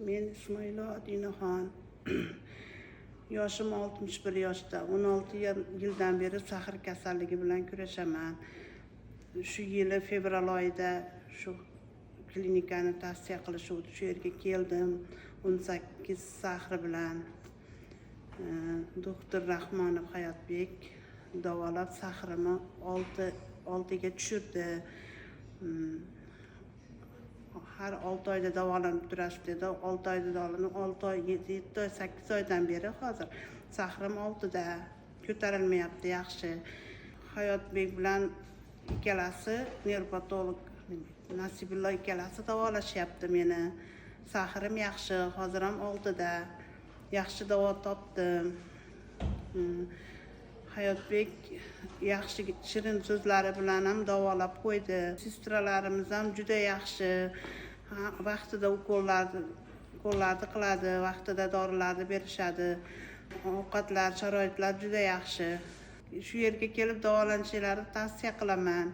Men Ismoilova Odinaxon. Yoshim 61 yoshda. 16 yildan beri sahar kasalligi bilan kurashaman. Shu yili fevral oyida shu klinikani tavsiya qilishuvdi. Shu yerga keldim. 18 sahri bilan doktor Rahmonov Hayotbek davolab sahrimni 6 ga tushirdi. Har 6 oyda davolanib turasiz dedi. 6 oyda davolanib 6 oy, 7 oy, 8 oydan beri hozir sahrim 6 da ko'tarilmayapti yaxshi. Hayotbek bilan ikkalasi nevropatolog Nasibullo ikkalasi davolashyapti meni. Sahrim yaxshi, hozir ham 6 da. Yaxshi davo topdim. Hayotbek yaxshi shirin so'zlari bilan ham davolab qo'ydi. Sestralarimiz ham juda yaxshi. Vaqtida ukollarni qiladi, vaqtida dorilarni berishadi. Ovqatlar, sharoitlar juda yaxshi. Shu yerga kelib davolanishlarini tavsiya qilaman.